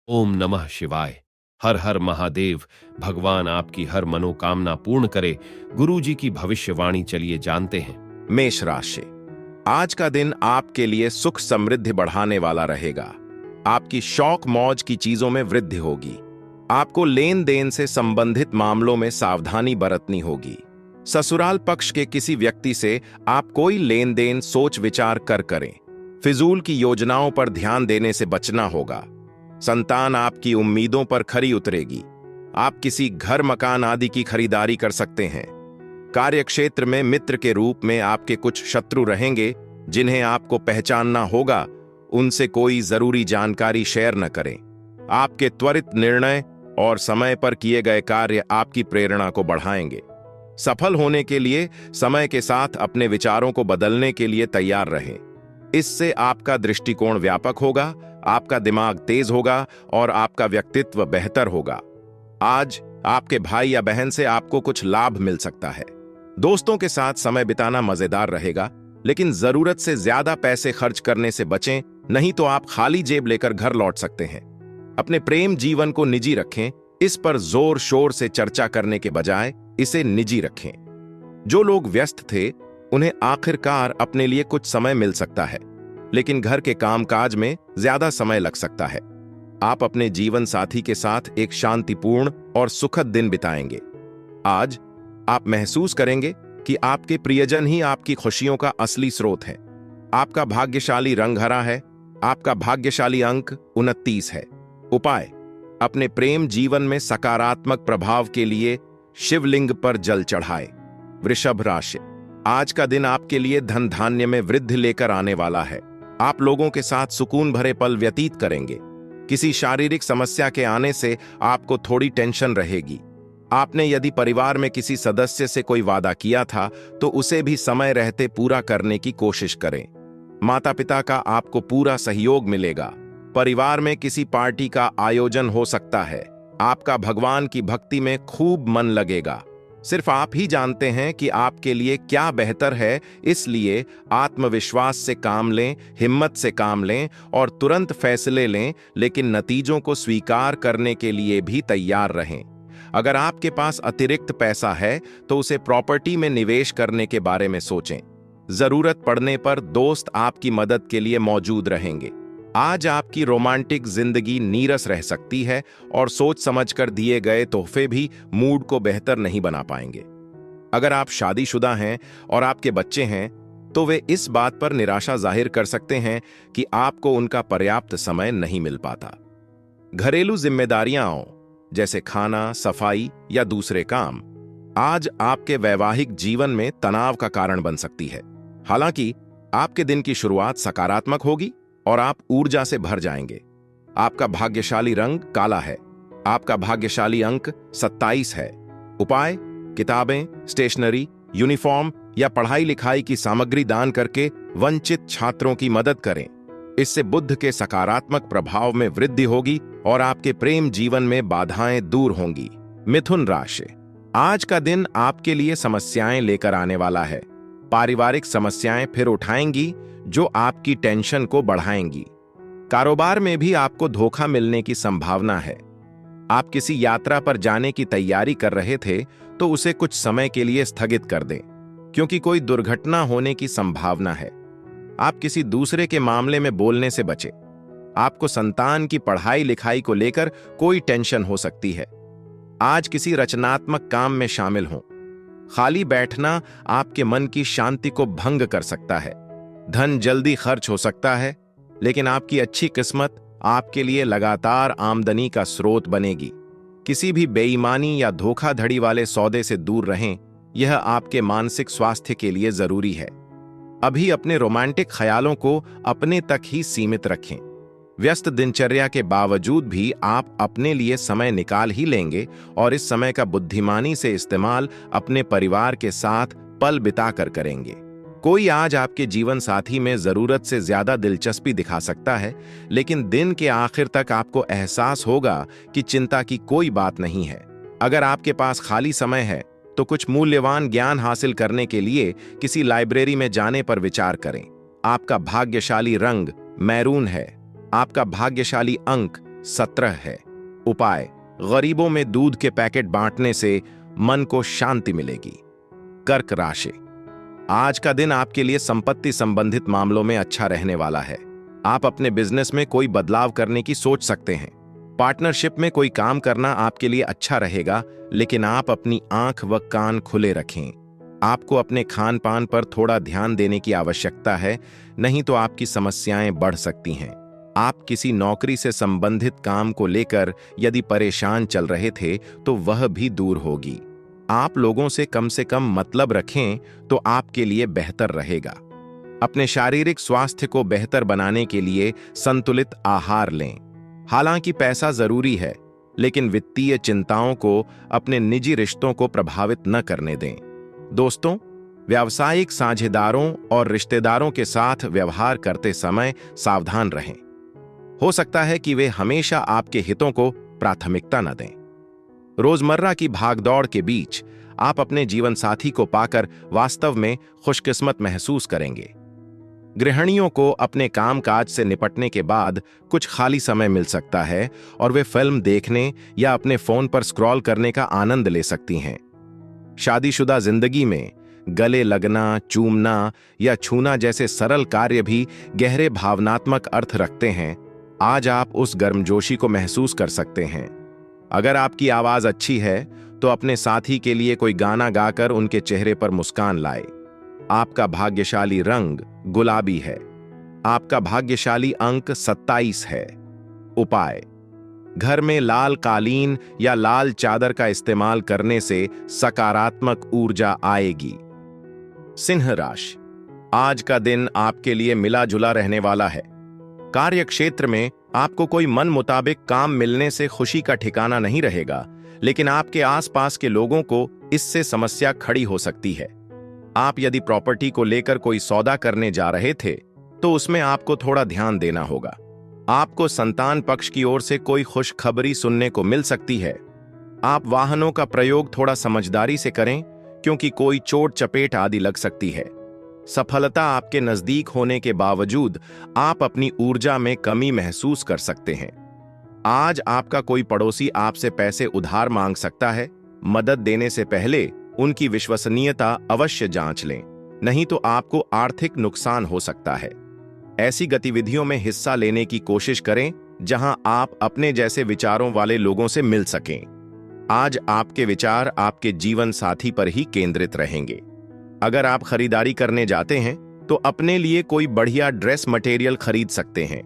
ओम नमः शिवाय। हर हर महादेव। भगवान आपकी हर मनोकामना पूर्ण करे। गुरु जी की भविष्यवाणी चलिए जानते हैं। मेष राशि। आज का दिन आपके लिए सुख समृद्धि बढ़ाने वाला रहेगा। आपकी शौक मौज की चीजों में वृद्धि होगी। आपको लेन देन से संबंधित मामलों में सावधानी बरतनी होगी। ससुराल पक्ष के किसी व्यक्ति से आप कोई लेन देन सोच विचार कर करें। फिजूल की योजनाओं पर ध्यान देने से बचना होगा। संतान आपकी उम्मीदों पर खरी उतरेगी। आप किसी घर मकान आदि की खरीदारी कर सकते हैं। कार्यक्षेत्र में मित्र के रूप में आपके कुछ शत्रु रहेंगे जिन्हें आपको पहचानना होगा। उनसे कोई जरूरी जानकारी शेयर न करें। आपके त्वरित निर्णय और समय पर किए गए कार्य आपकी प्रेरणा को बढ़ाएंगे। सफल होने के लिए समय के साथ अपने विचारों को बदलने के लिए तैयार रहें। इससे आपका दृष्टिकोण व्यापक होगा, आपका दिमाग तेज होगा और आपका व्यक्तित्व बेहतर होगा। आज आपके भाई या बहन से आपको कुछ लाभ मिल सकता है। दोस्तों के साथ समय बिताना मजेदार रहेगा, लेकिन जरूरत से ज्यादा पैसे खर्च करने से बचें, नहीं तो आप खाली जेब लेकर घर लौट सकते हैं। अपने प्रेम जीवन को निजी रखें। इस पर जोर शोर से चर्चा करने के बजाय इसे निजी रखें। जो लोग व्यस्त थे उन्हें आखिरकार अपने लिए कुछ समय मिल सकता है, लेकिन घर के कामकाज में ज्यादा समय लग सकता है। आप अपने जीवन साथी के साथ एक शांतिपूर्ण और सुखद दिन बिताएंगे। आज आप महसूस करेंगे कि आपके प्रियजन ही आपकी खुशियों का असली स्रोत है। आपका भाग्यशाली रंग हरा है। आपका भाग्यशाली अंक 29 है। उपाय: अपने प्रेम जीवन में सकारात्मक प्रभाव के लिए शिवलिंग पर जल चढ़ाए। वृषभ राशि। आज का दिन आपके लिए धन धान्य में वृद्धि लेकर आने वाला है। आप लोगों के साथ सुकून भरे पल व्यतीत करेंगे। किसी शारीरिक समस्या के आने से आपको थोड़ी टेंशन रहेगी। आपने यदि परिवार में किसी सदस्य से कोई वादा किया था तो उसे भी समय रहते पूरा करने की कोशिश करें। माता पिता का आपको पूरा सहयोग मिलेगा। परिवार में किसी पार्टी का आयोजन हो सकता है। आपका भगवान की भक्ति में खूब मन लगेगा। सिर्फ आप ही जानते हैं कि आपके लिए क्या बेहतर है, इसलिए आत्मविश्वास से काम लें, हिम्मत से काम लें और तुरंत फैसले लें, लेकिन नतीजों को स्वीकार करने के लिए भी तैयार रहें। अगर आपके पास अतिरिक्त पैसा है तो उसे प्रॉपर्टी में निवेश करने के बारे में सोचें। जरूरत पड़ने पर दोस्त आपकी मदद के लिए मौजूद रहेंगे। आज आपकी रोमांटिक जिंदगी नीरस रह सकती है और सोच समझकर दिए गए तोहफे भी मूड को बेहतर नहीं बना पाएंगे। अगर आप शादीशुदा हैं और आपके बच्चे हैं तो वे इस बात पर निराशा जाहिर कर सकते हैं कि आपको उनका पर्याप्त समय नहीं मिल पाता। घरेलू जिम्मेदारियां जैसे खाना, सफाई या दूसरे काम आज आपके वैवाहिक जीवन में तनाव का कारण बन सकती है। हालांकि आपके दिन की शुरुआत सकारात्मक होगी और आप ऊर्जा से भर जाएंगे। आपका भाग्यशाली रंग काला है। आपका भाग्यशाली अंक 27 है। उपाय: किताबें, स्टेशनरी, यूनिफॉर्म या पढ़ाई लिखाई की सामग्री दान करके वंचित छात्रों की मदद करें। इससे बुध के सकारात्मक प्रभाव में वृद्धि होगी और आपके प्रेम जीवन में बाधाएं दूर होंगी। मिथुन राशि। आज का दिन आपके लिए समस्याएं लेकर आने वाला है। पारिवारिक समस्याएं फिर उठाएंगी जो आपकी टेंशन को बढ़ाएंगी। कारोबार में भी आपको धोखा मिलने की संभावना है। आप किसी यात्रा पर जाने की तैयारी कर रहे थे तो उसे कुछ समय के लिए स्थगित कर दें, क्योंकि कोई दुर्घटना होने की संभावना है। आप किसी दूसरे के मामले में बोलने से बचें। आपको संतान की पढ़ाई लिखाई को लेकर कोई टेंशन हो सकती है। आज किसी रचनात्मक काम में शामिल हों। खाली बैठना आपके मन की शांति को भंग कर सकता है। धन जल्दी खर्च हो सकता है, लेकिन आपकी अच्छी किस्मत आपके लिए लगातार आमदनी का स्रोत बनेगी। किसी भी बेईमानी या धोखाधड़ी वाले सौदे से दूर रहें। यह आपके मानसिक स्वास्थ्य के लिए जरूरी है। अभी अपने रोमांटिक ख्यालों को अपने तक ही सीमित रखें। व्यस्त दिनचर्या के बावजूद भी आप अपने लिए समय निकाल ही लेंगे और इस समय का बुद्धिमानी से इस्तेमाल अपने परिवार के साथ पल बिताकर करेंगे। कोई आज आपके जीवन साथी में जरूरत से ज्यादा दिलचस्पी दिखा सकता है, लेकिन दिन के आखिर तक आपको एहसास होगा कि चिंता की कोई बात नहीं है। अगर आपके पास खाली समय है तो कुछ मूल्यवान ज्ञान हासिल करने के लिए किसी लाइब्रेरी में जाने पर विचार करें। आपका भाग्यशाली रंग मैरून है। आपका भाग्यशाली अंक 17 है। उपाय: गरीबों में दूध के पैकेट बांटने से मन को शांति मिलेगी। कर्क राशि, आज का दिन आपके लिए संपत्ति संबंधित मामलों में अच्छा रहने वाला है। आप अपने बिजनेस में कोई बदलाव करने की सोच सकते हैं। पार्टनरशिप में कोई काम करना आपके लिए अच्छा रहेगा, लेकिन आप अपनी आंख व कान खुले रखें। आपको अपने खान पान पर थोड़ा ध्यान देने की आवश्यकता है, नहीं तो आपकी समस्याएं बढ़ सकती हैं। आप किसी नौकरी से संबंधित काम को लेकर यदि परेशान चल रहे थे तो वह भी दूर होगी। आप लोगों से कम मतलब रखें तो आपके लिए बेहतर रहेगा। अपने शारीरिक स्वास्थ्य को बेहतर बनाने के लिए संतुलित आहार लें। हालांकि पैसा जरूरी है, लेकिन वित्तीय चिंताओं को अपने निजी रिश्तों को प्रभावित न करने दें। दोस्तों, व्यावसायिक साझेदारों और रिश्तेदारों के साथ व्यवहार करते समय सावधान रहें। हो सकता है कि वे हमेशा आपके हितों को प्राथमिकता न दें। रोजमर्रा की भागदौड़ के बीच आप अपने जीवन साथी को पाकर वास्तव में खुशकिस्मत महसूस करेंगे। गृहिणियों को अपने कामकाज से निपटने के बाद कुछ खाली समय मिल सकता है और वे फिल्म देखने या अपने फोन पर स्क्रॉल करने का आनंद ले सकती हैं। शादीशुदा जिंदगी में गले लगना, चूमना या छूना जैसे सरल कार्य भी गहरे भावनात्मक अर्थ रखते हैं। आज आप उस गर्मजोशी को महसूस कर सकते हैं। अगर आपकी आवाज अच्छी है तो अपने साथी के लिए कोई गाना गाकर उनके चेहरे पर मुस्कान लाए। आपका भाग्यशाली रंग गुलाबी है। आपका भाग्यशाली अंक 27 है। उपाय: घर में लाल कालीन या लाल चादर का इस्तेमाल करने से सकारात्मक ऊर्जा आएगी। सिंह राशि, आज का दिन आपके लिए मिला जुला रहने वाला है। कार्य क्षेत्र में आपको कोई मन मुताबिक काम मिलने से खुशी का ठिकाना नहीं रहेगा, लेकिन आपके आसपास के लोगों को इससे समस्या खड़ी हो सकती है। आप यदि प्रॉपर्टी को लेकर कोई सौदा करने जा रहे थे तो उसमें आपको थोड़ा ध्यान देना होगा। आपको संतान पक्ष की ओर से कोई खुशखबरी सुनने को मिल सकती है। आप वाहनों का प्रयोग थोड़ा समझदारी से करें, क्योंकि कोई चोट चपेट आदि लग सकती है। सफलता आपके नजदीक होने के बावजूद आप अपनी ऊर्जा में कमी महसूस कर सकते हैं। आज आपका कोई पड़ोसी आपसे पैसे उधार मांग सकता है। मदद देने से पहले उनकी विश्वसनीयता अवश्य जांच लें, नहीं तो आपको आर्थिक नुकसान हो सकता है। ऐसी गतिविधियों में हिस्सा लेने की कोशिश करें जहां आप अपने जैसे विचारों वाले लोगों से मिल सकें। आज आपके विचार आपके जीवन साथी पर ही केंद्रित रहेंगे। अगर आप खरीदारी करने जाते हैं तो अपने लिए कोई बढ़िया ड्रेस मटेरियल खरीद सकते हैं।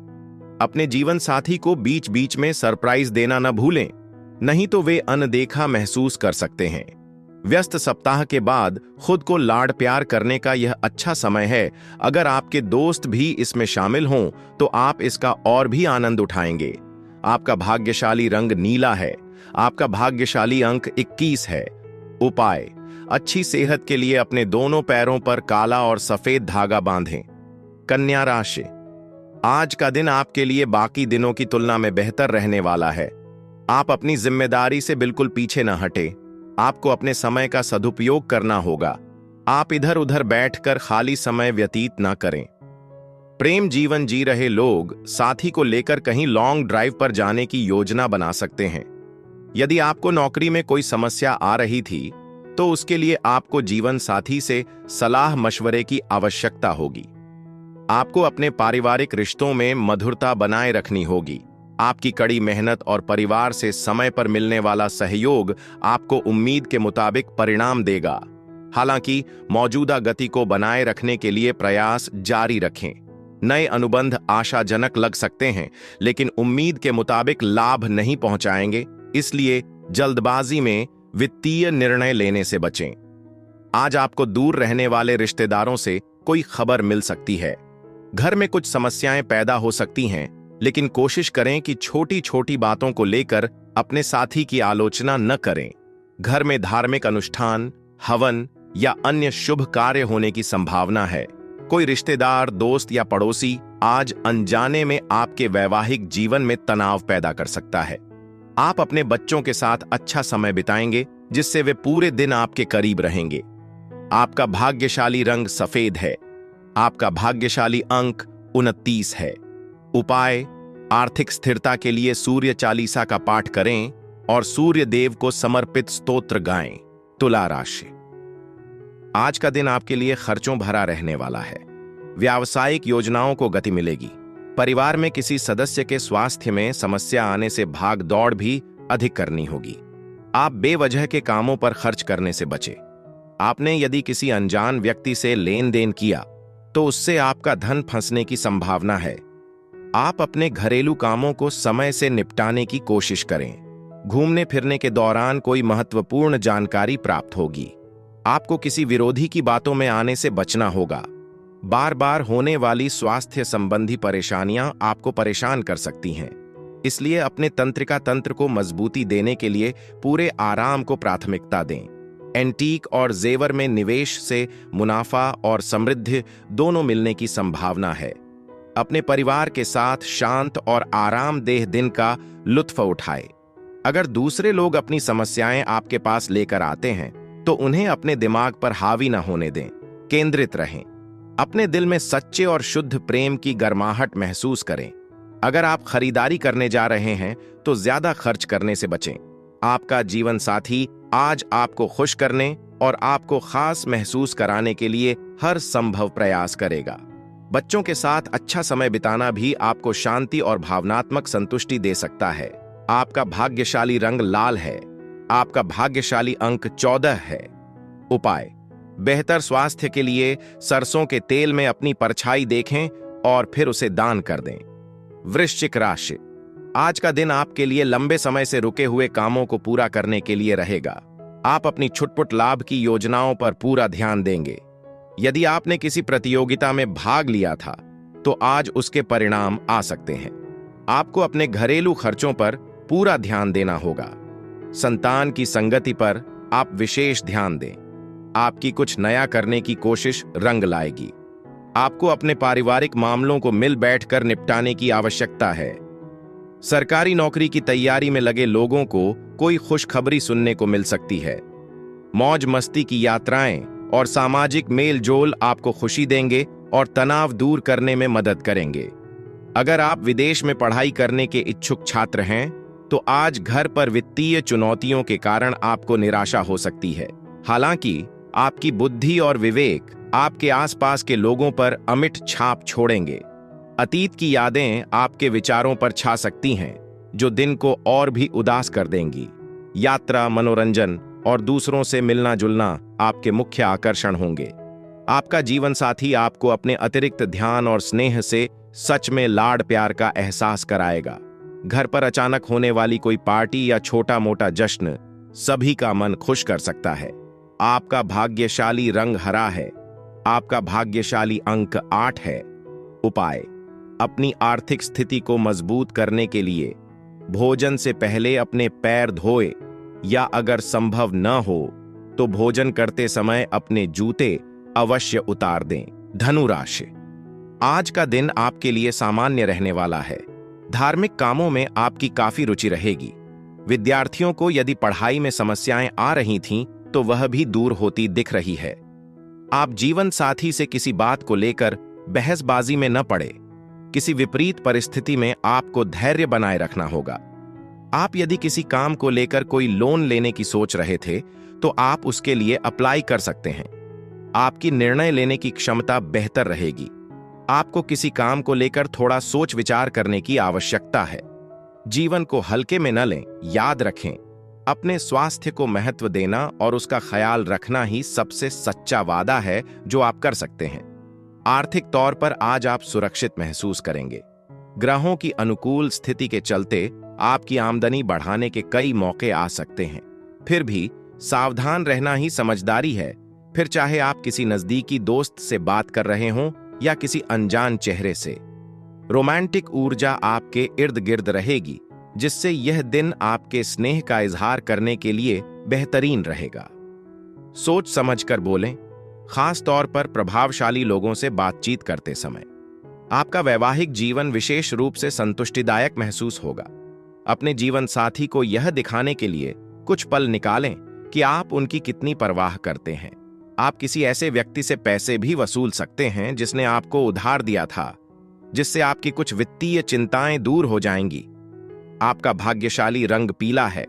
अपने जीवन साथी को बीच बीच में सरप्राइज देना न भूलें, नहीं तो वे अनदेखा महसूस कर सकते हैं। व्यस्त सप्ताह के बाद खुद को लाड प्यार करने का यह अच्छा समय है। अगर आपके दोस्त भी इसमें शामिल हों तो आप इसका और भी आनंद उठाएंगे। आपका भाग्यशाली रंग नीला है। आपका भाग्यशाली अंक 21 है। उपाय: अच्छी सेहत के लिए अपने दोनों पैरों पर काला और सफेद धागा बांधें। कन्या राशि, आज का दिन आपके लिए बाकी दिनों की तुलना में बेहतर रहने वाला है। आप अपनी जिम्मेदारी से बिल्कुल पीछे न हटें। आपको अपने समय का सदुपयोग करना होगा। आप इधर उधर बैठकर खाली समय व्यतीत न करें। प्रेम जीवन जी रहे लोग साथी को लेकर कहीं लॉन्ग ड्राइव पर जाने की योजना बना सकते हैं। यदि आपको नौकरी में कोई समस्या आ रही थी तो उसके लिए आपको जीवन साथी से सलाह मशवरे की आवश्यकता होगी। आपको अपने पारिवारिक रिश्तों में मधुरता बनाए रखनी होगी। आपकी कड़ी मेहनत और परिवार से समय पर मिलने वाला सहयोग आपको उम्मीद के मुताबिक परिणाम देगा। हालांकि मौजूदा गति को बनाए रखने के लिए प्रयास जारी रखें। नए अनुबंध आशाजनक लग सकते हैं, लेकिन उम्मीद के मुताबिक लाभ नहीं पहुंचाएंगे, इसलिए जल्दबाजी में वित्तीय निर्णय लेने से बचें। आज आपको दूर रहने वाले रिश्तेदारों से कोई खबर मिल सकती है। घर में कुछ समस्याएं पैदा हो सकती हैं, लेकिन कोशिश करें कि छोटी छोटी बातों को लेकर अपने साथी की आलोचना न करें। घर में धार्मिक अनुष्ठान, हवन या अन्य शुभ कार्य होने की संभावना है। कोई रिश्तेदार, दोस्त या पड़ोसी आज अनजाने में आपके वैवाहिक जीवन में तनाव पैदा कर सकता है। आप अपने बच्चों के साथ अच्छा समय बिताएंगे, जिससे वे पूरे दिन आपके करीब रहेंगे। आपका भाग्यशाली रंग सफेद है। आपका भाग्यशाली अंक 29 है। उपाय: आर्थिक स्थिरता के लिए सूर्य चालीसा का पाठ करें और सूर्य देव को समर्पित स्तोत्र गाएं। तुला राशि। आज का दिन आपके लिए खर्चों भरा रहने वाला है। व्यावसायिक योजनाओं को गति मिलेगी। परिवार में किसी सदस्य के स्वास्थ्य में समस्या आने से भाग दौड़ भी अधिक करनी होगी। आप बेवजह के कामों पर खर्च करने से बचें। आपने यदि किसी अनजान व्यक्ति से लेन देन किया तो उससे आपका धन फंसने की संभावना है। आप अपने घरेलू कामों को समय से निपटाने की कोशिश करें। घूमने फिरने के दौरान कोई महत्वपूर्ण जानकारी प्राप्त होगी। आपको किसी विरोधी की बातों में आने से बचना होगा। बार बार होने वाली स्वास्थ्य संबंधी परेशानियां आपको परेशान कर सकती हैं। इसलिए अपने तंत्रिका तंत्र को मजबूती देने के लिए पूरे आराम को प्राथमिकता दें। एंटीक और जेवर में निवेश से मुनाफा और समृद्धि दोनों मिलने की संभावना है। अपने परिवार के साथ शांत और आरामदेह दिन का लुत्फ उठाएं। अगर दूसरे लोग अपनी समस्याएं आपके पास लेकर आते हैं तो उन्हें अपने दिमाग पर हावी न होने दें। केंद्रित रहें। अपने दिल में सच्चे और शुद्ध प्रेम की गर्माहट महसूस करें। अगर आप खरीदारी करने जा रहे हैं तो ज्यादा खर्च करने से बचें। आपका जीवन साथी आज आपको खुश करने और आपको खास महसूस कराने के लिए हर संभव प्रयास करेगा। बच्चों के साथ अच्छा समय बिताना भी आपको शांति और भावनात्मक संतुष्टि दे सकता है। आपका भाग्यशाली रंग लाल है। आपका भाग्यशाली अंक 14 है। उपाय: बेहतर स्वास्थ्य के लिए सरसों के तेल में अपनी परछाई देखें और फिर उसे दान कर दें। वृश्चिक राशि। आज का दिन आपके लिए लंबे समय से रुके हुए कामों को पूरा करने के लिए रहेगा। आप अपनी छुटपुट लाभ की योजनाओं पर पूरा ध्यान देंगे। यदि आपने किसी प्रतियोगिता में भाग लिया था तो आज उसके परिणाम आ सकते हैं। आपको अपने घरेलू खर्चों पर पूरा ध्यान देना होगा। संतान की संगति पर आप विशेष ध्यान दें। आपकी कुछ नया करने की कोशिश रंग लाएगी। आपको अपने पारिवारिक मामलों को मिल बैठकर निपटाने की आवश्यकता है। सरकारी नौकरी की तैयारी में लगे लोगों को कोई खुशखबरी सुनने को मिल सकती है। मौज मस्ती की यात्राएं और सामाजिक मेल जोल आपको खुशी देंगे और तनाव दूर करने में मदद करेंगे। अगर आप विदेश में पढ़ाई करने के इच्छुक छात्र हैं तो आज घर पर वित्तीय चुनौतियों के कारण आपको निराशा हो सकती है। हालांकि आपकी बुद्धि और विवेक आपके आसपास के लोगों पर अमिट छाप छोड़ेंगे। अतीत की यादें आपके विचारों पर छा सकती हैं जो दिन को और भी उदास कर देंगी। यात्रा, मनोरंजन और दूसरों से मिलना जुलना आपके मुख्य आकर्षण होंगे। आपका जीवन साथी आपको अपने अतिरिक्त ध्यान और स्नेह से सच में लाड़ प्यार का एहसास कराएगा। घर पर अचानक होने वाली कोई पार्टी या छोटा मोटा जश्न सभी का मन खुश कर सकता है। आपका भाग्यशाली रंग हरा है। आपका भाग्यशाली अंक 8 है। उपाय: अपनी आर्थिक स्थिति को मजबूत करने के लिए भोजन से पहले अपने पैर धोए या अगर संभव न हो तो भोजन करते समय अपने जूते अवश्य उतार दें। धनु राशि। आज का दिन आपके लिए सामान्य रहने वाला है। धार्मिक कामों में आपकी काफी रुचि रहेगी। विद्यार्थियों को यदि पढ़ाई में समस्याएं आ रही थीं तो वह भी दूर होती दिख रही है। आप जीवन साथी से किसी बात को लेकर बहसबाजी में न पड़े। किसी विपरीत परिस्थिति में आपको धैर्य बनाए रखना होगा। आप यदि किसी काम को लेकर कोई लोन लेने की सोच रहे थे तो आप उसके लिए अप्लाई कर सकते हैं। आपकी निर्णय लेने की क्षमता बेहतर रहेगी। आपको किसी काम को लेकर थोड़ा सोच विचार करने की आवश्यकता है। जीवन को हल्के में न लें। याद रखें, अपने स्वास्थ्य को महत्व देना और उसका ख्याल रखना ही सबसे सच्चा वादा है जो आप कर सकते हैं। आर्थिक तौर पर आज आप सुरक्षित महसूस करेंगे। ग्रहों की अनुकूल स्थिति के चलते आपकी आमदनी बढ़ाने के कई मौके आ सकते हैं। फिर भी सावधान रहना ही समझदारी है। फिर चाहे आप किसी नजदीकी दोस्त से बात कर रहे हों या किसी अनजान चेहरे से। रोमांटिक ऊर्जा आपके इर्द गिर्द रहेगी, जिससे यह दिन आपके स्नेह का इजहार करने के लिए बेहतरीन रहेगा। सोच समझकर बोलें, खास तौर पर प्रभावशाली लोगों से बातचीत करते समय। आपका वैवाहिक जीवन विशेष रूप से संतुष्टिदायक महसूस होगा। अपने जीवन साथी को यह दिखाने के लिए कुछ पल निकालें कि आप उनकी कितनी परवाह करते हैं। आप किसी ऐसे व्यक्ति से पैसे भी वसूल सकते हैं जिसने आपको उधार दिया था। जिससे आपकी कुछ वित्तीय चिंताएं दूर हो जाएंगी। आपका भाग्यशाली रंग पीला है।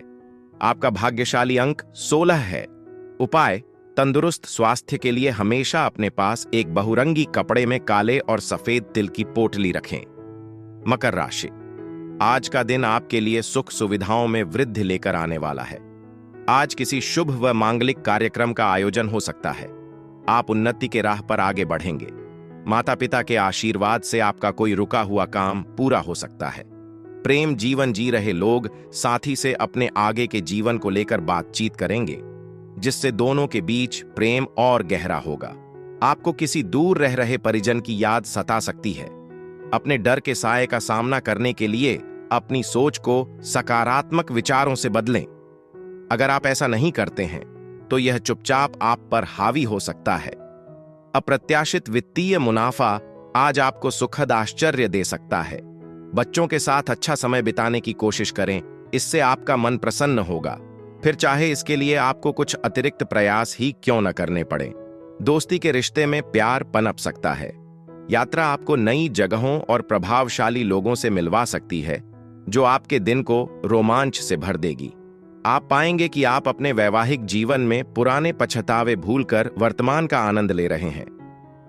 आपका भाग्यशाली अंक 16 है। उपाय: तंदुरुस्त स्वास्थ्य के लिए हमेशा अपने पास एक बहुरंगी कपड़े में काले और सफेद तिल की पोटली रखें। मकर राशि, आज का दिन आपके लिए सुख सुविधाओं में वृद्धि लेकर आने वाला है। आज किसी शुभ व मांगलिक कार्यक्रम का आयोजन हो सकता है। आप उन्नति के राह पर आगे बढ़ेंगे। माता पिता के आशीर्वाद से आपका कोई रुका हुआ काम पूरा हो सकता है। प्रेम जीवन जी रहे लोग साथी से अपने आगे के जीवन को लेकर बातचीत करेंगे, जिससे दोनों के बीच प्रेम और गहरा होगा। आपको किसी दूर रह रहे परिजन की याद सता सकती है। अपने डर के साए का सामना करने के लिए अपनी सोच को सकारात्मक विचारों से बदलें। अगर आप ऐसा नहीं करते हैं तो यह चुपचाप आप पर हावी हो सकता है। अप्रत्याशित वित्तीय मुनाफा आज आपको सुखद आश्चर्य दे सकता है। बच्चों के साथ अच्छा समय बिताने की कोशिश करें, इससे आपका मन प्रसन्न होगा, फिर चाहे इसके लिए आपको कुछ अतिरिक्त प्रयास ही क्यों न करने पड़े। दोस्ती के रिश्ते में प्यार पनप सकता है। यात्रा आपको नई जगहों और प्रभावशाली लोगों से मिलवा सकती है, जो आपके दिन को रोमांच से भर देगी। आप पाएंगे कि आप अपने वैवाहिक जीवन में पुराने पछतावे भूलकर वर्तमान का आनंद ले रहे हैं।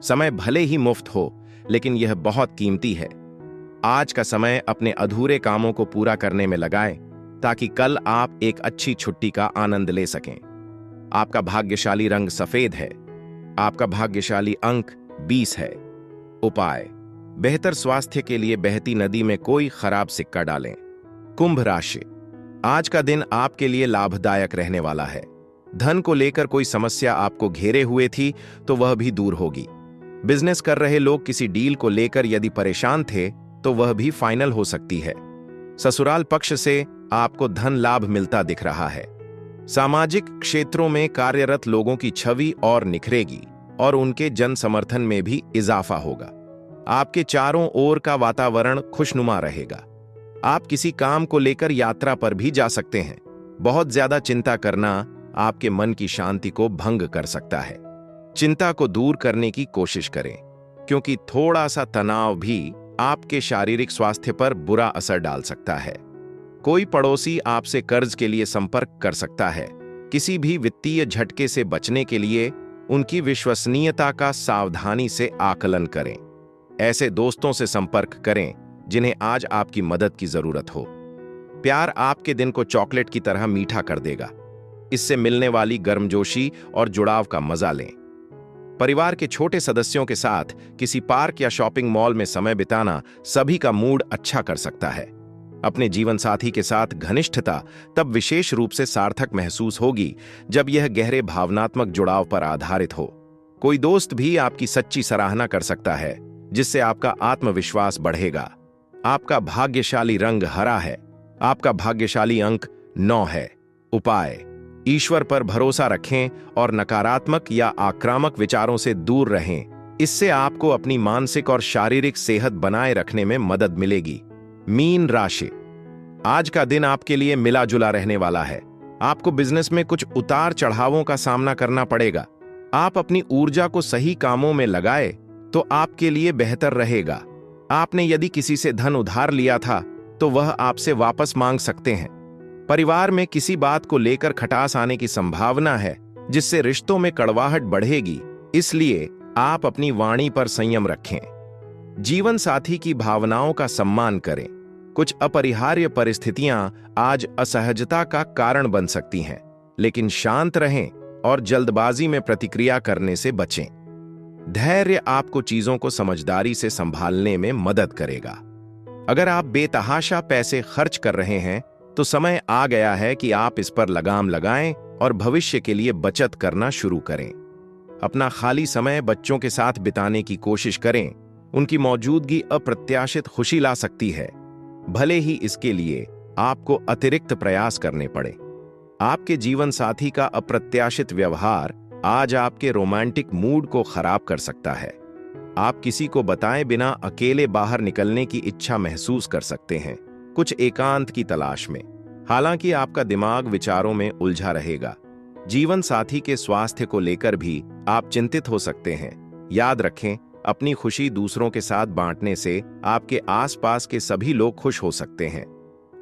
समय भले ही मुफ्त हो, लेकिन यह बहुत कीमती है। आज का समय अपने अधूरे कामों को पूरा करने में लगाएं, ताकि कल आप एक अच्छी छुट्टी का आनंद ले सकें। आपका भाग्यशाली रंग सफेद है। आपका भाग्यशाली अंक 20 है। उपाय: बेहतर स्वास्थ्य के लिए बहती नदी में कोई खराब सिक्का डालें। कुंभ राशि, आज का दिन आपके लिए लाभदायक रहने वाला है। धन को लेकर कोई समस्या आपको घेरे हुए थी तो वह भी दूर होगी। बिजनेस कर रहे लोग किसी डील को लेकर यदि परेशान थे तो वह भी फाइनल हो सकती है। ससुराल पक्ष से आपको धन लाभ मिलता दिख रहा है। सामाजिक क्षेत्रों में कार्यरत लोगों की छवि और निखरेगी और उनके जन समर्थन में भी इजाफा होगा। आपके चारों ओर का वातावरण खुशनुमा रहेगा। आप किसी काम को लेकर यात्रा पर भी जा सकते हैं। बहुत ज्यादा चिंता करना आपके मन की शांति को भंग कर सकता है। चिंता को दूर करने की कोशिश करें, क्योंकि थोड़ा सा तनाव भी आपके शारीरिक स्वास्थ्य पर बुरा असर डाल सकता है। कोई पड़ोसी आपसे कर्ज के लिए संपर्क कर सकता है। किसी भी वित्तीय झटके से बचने के लिए उनकी विश्वसनीयता का सावधानी से आकलन करें। ऐसे दोस्तों से संपर्क करें जिन्हें आज आपकी मदद की जरूरत हो। प्यार आपके दिन को चॉकलेट की तरह मीठा कर देगा। इससे मिलने वाली गर्मजोशी और जुड़ाव का मजा लें। परिवार के छोटे सदस्यों के साथ किसी पार्क या शॉपिंग मॉल में समय बिताना सभी का मूड अच्छा कर सकता है। अपने जीवन साथी के साथ घनिष्ठता तब विशेष रूप से सार्थक महसूस होगी जब यह गहरे भावनात्मक जुड़ाव पर आधारित हो। कोई दोस्त भी आपकी सच्ची सराहना कर सकता है, जिससे आपका आत्मविश्वास बढ़ेगा। आपका भाग्यशाली रंग हरा है। आपका भाग्यशाली अंक 9 है। उपाय: ईश्वर पर भरोसा रखें और नकारात्मक या आक्रामक विचारों से दूर रहें। इससे आपको अपनी मानसिक और शारीरिक सेहत बनाए रखने में मदद मिलेगी। मीन राशि, आज का दिन आपके लिए मिला जुला रहने वाला है। आपको बिजनेस में कुछ उतार चढ़ावों का सामना करना पड़ेगा। आप अपनी ऊर्जा को सही कामों में लगाए तो आपके लिए बेहतर रहेगा। आपने यदि किसी से धन उधार लिया था तो वह आपसे वापस मांग सकते हैं। परिवार में किसी बात को लेकर खटास आने की संभावना है, जिससे रिश्तों में कड़वाहट बढ़ेगी। इसलिए आप अपनी वाणी पर संयम रखें। जीवन साथी की भावनाओं का सम्मान करें। कुछ अपरिहार्य परिस्थितियां आज असहजता का कारण बन सकती हैं, लेकिन शांत रहें और जल्दबाजी में प्रतिक्रिया करने से बचें। धैर्य आपको चीजों को समझदारी से संभालने में मदद करेगा। अगर आप बेतहाशा पैसे खर्च कर रहे हैं तो समय आ गया है कि आप इस पर लगाम लगाएं और भविष्य के लिए बचत करना शुरू करें। अपना खाली समय बच्चों के साथ बिताने की कोशिश करें। उनकी मौजूदगी अप्रत्याशित खुशी ला सकती है, भले ही इसके लिए आपको अतिरिक्त प्रयास करने पड़े। आपके जीवन साथी का अप्रत्याशित व्यवहार आज आपके रोमांटिक मूड को खराब कर सकता है। आप किसी को बताए बिना अकेले बाहर निकलने की इच्छा महसूस कर सकते हैं, कुछ एकांत की तलाश में। हालांकि आपका दिमाग विचारों में उलझा रहेगा। जीवन साथी के स्वास्थ्य को लेकर भी आप चिंतित हो सकते हैं। याद रखें अपनी खुशी दूसरों के साथ बांटने से आपके आसपास के सभी लोग खुश हो सकते हैं।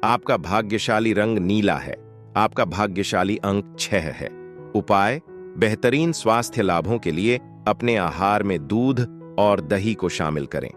आपका भाग्यशाली रंग नीला है। आपका भाग्यशाली अंक 6 है। उपाय: बेहतरीन स्वास्थ्य लाभों के लिए अपने आहार में दूध और दही को शामिल करें।